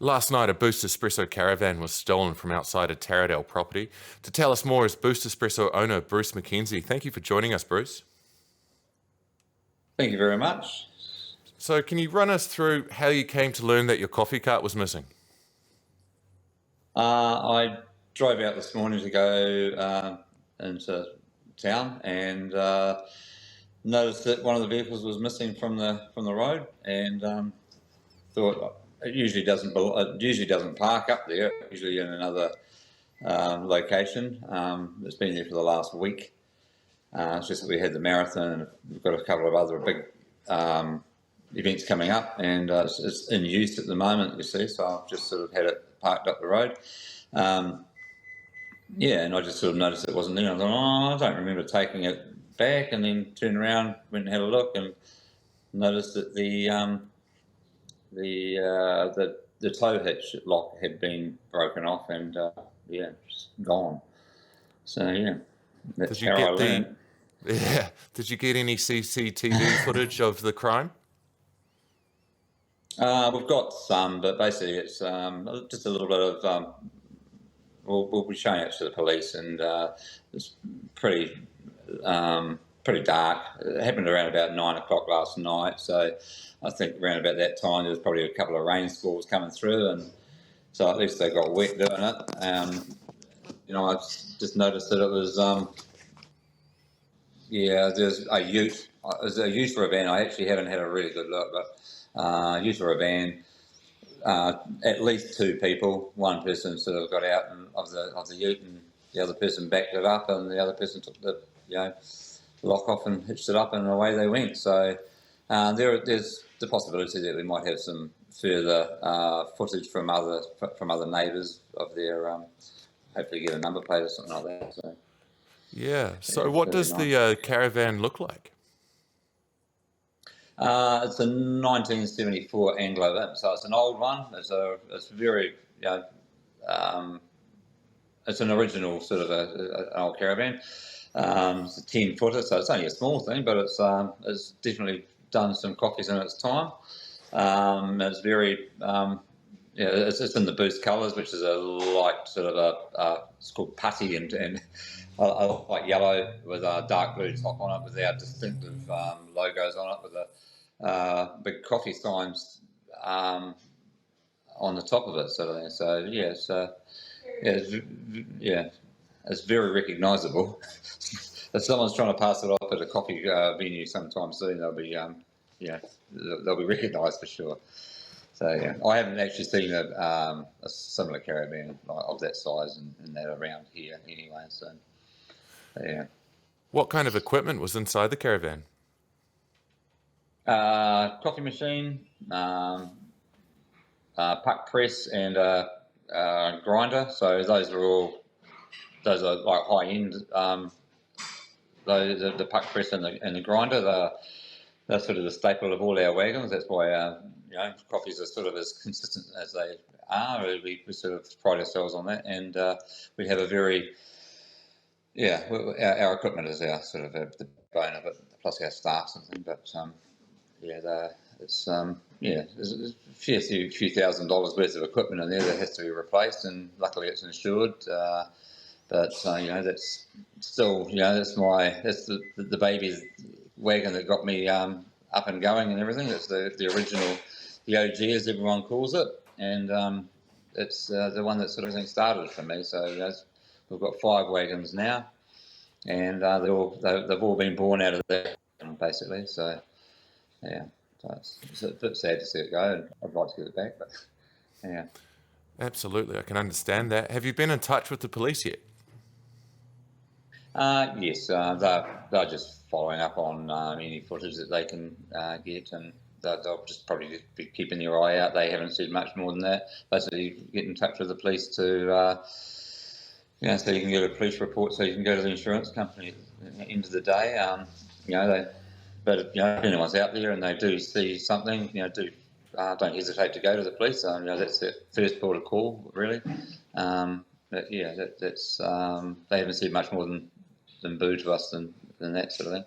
Last night, a Boost Espresso caravan was stolen from outside a Taradale property. To tell us more is Boost Espresso owner Bruce McKenzie. Thank you for joining us, Bruce. Thank you very much. So, can you run us through how you came to learn that your coffee cart was missing? I drove out this morning to go into town and noticed that one of the vehicles was missing from the road, and thought it usually doesn't park up there. Usually in another location. It's been there for the last week. It's just that we had the marathon, and we've got a couple of other big events coming up, and it's in use at the moment, you see, so I've just sort of had it parked up the road. And I just sort of noticed it wasn't there. I thought, I don't remember taking it back, and then turned around, went and had a look, and noticed that the tow hitch lock had been broken off, and just gone. So that's how I learned. Did you get any CCTV footage of the crime? We've got some, but basically it's just a little bit of. We'll be showing it to the police, and it's pretty dark. It happened around about 9 o'clock last night, so I think around about that time there was probably a couple of rain squalls coming through, and so at least they got wet doing it. I just noticed that it was there's a ute. There's a ute for a van. I actually haven't had a really good look, but ute for a van. At least two people. One person sort of got out of the ute, and the other person backed it up, and the other person took the lock off and hitched it up, and away they went. So there's the possibility that we might have some further footage from other neighbours of their hopefully get a number plate or something like that. So what does the caravan look like? It's a 1974 Anglo, so it's an old one. It's very, it's an original sort of an old caravan. It's a 10-footer, so it's only a small thing, but it's definitely done some coffees in its time. It's very, it's in the Boost colours, which is a light sort of it's called putty, and a light yellow with a dark blue top on it, with our distinctive logos on it, with the big coffee signs on the top of it, sort of thing. So it's very recognisable. If someone's trying to pass it off at a coffee venue sometime soon, they'll be recognised for sure. So I haven't actually seen a similar caravan of that size and that around here anyway. So yeah. What kind of equipment was inside the caravan? Coffee machine, puck press, and grinder. So those are like high end. The puck press and the grinder, they're sort of the staple of all our wagons. That's why coffees are sort of as consistent as they are. We sort of pride ourselves on that, and we have a very our equipment is our sort of the bone of it, plus our staff and things. But there's a few $1,000s worth of equipment in there that has to be replaced, and luckily it's insured. That's still that's the baby wagon that got me up and going and everything. That's the original, the OG as everyone calls it, and it's the one that sort of everything started for me. So we've got 5 wagons now, and they've all been born out of that basically. So it's a bit sad to see it go, and I'd like to get it back, but yeah. Absolutely, I can understand that. Have you been in touch with the police yet? Yes, they're just following up on any footage that they can get, and they'll just probably be keeping their eye out. They haven't said much more than that. Basically, get in touch with the police to, so you can get a police report, so you can go to the insurance company at the end of the day. But if anyone's out there and they do see something, don't hesitate to go to the police. That's their first port of call, really. But that's they haven't said much more than boo to us than that sort of thing.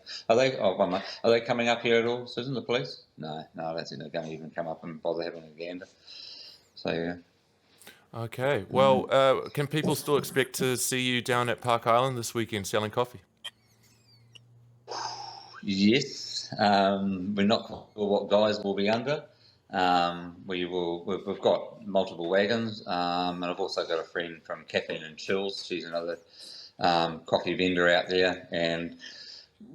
Are they coming up here at all, Susan? The police? No, I don't think they're going to even come up and bother having a gander. So yeah. Okay. Well, can people still expect to see you down at Park Island this weekend selling coffee? Yes, we're not sure what guys will be under. We will. We've got multiple wagons, and I've also got a friend from Caffeine and Chills. She's another coffee vendor out there, and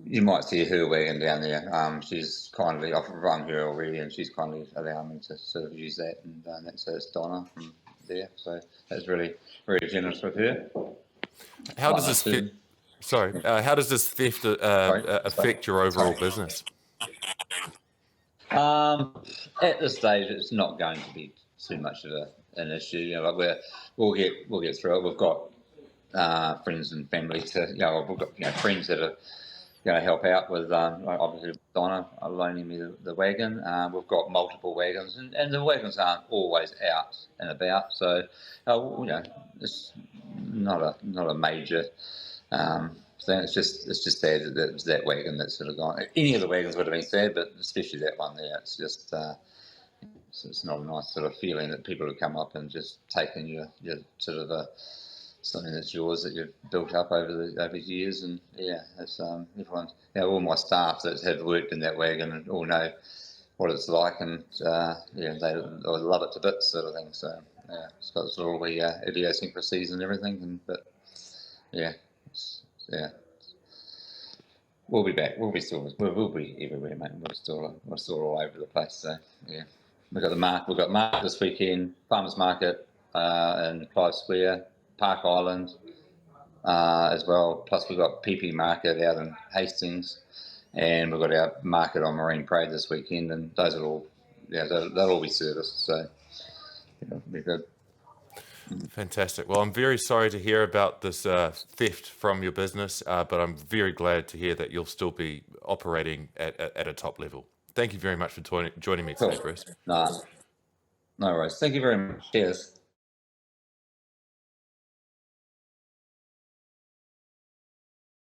you might see her wagon down there. She's kindly, I've run her already, and she's kindly allowed me to sort of use that, and that's Donna from there. So that's really very generous with her. How Quite does nice this too. fit? Sorry, how does this theft Sorry. affect your overall business? Um, at this stage, it's not going to be too much of an issue. You know, like we'll get through it. We've got friends and family to, we've got friends that are going to help out with. Like obviously, Donna loaning me the wagon. We've got multiple wagons, and the wagons aren't always out and about. So, it's not a major thing. It's just sad that it's that wagon that's sort of gone. Any of the wagons would have been sad, but especially that one there. It's just it's not a nice sort of feeling that people have come up and just taken your sort of something that's yours that you've built up over years. And yeah, it's everyone, all my staff that have worked in that wagon all know what it's like, and they love it to bits, sort of thing. So yeah, it's got all the idiosyncrasies and everything, but yeah, yeah. We'll be back. We'll be everywhere, mate. We're still all over the place. So yeah, we've got the market. We've got market this weekend, farmers market in Clive Square, Park Island as well. Plus we've got PP Market out in Hastings, and we've got our market on Marine Parade this weekend. And those are all, they'll all be serviced. So we're good. Fantastic. Well, I'm very sorry to hear about this theft from your business, but I'm very glad to hear that you'll still be operating at a top level. Thank you very much for joining me today, Cool. Bruce. No worries. Thank you very much. Cheers.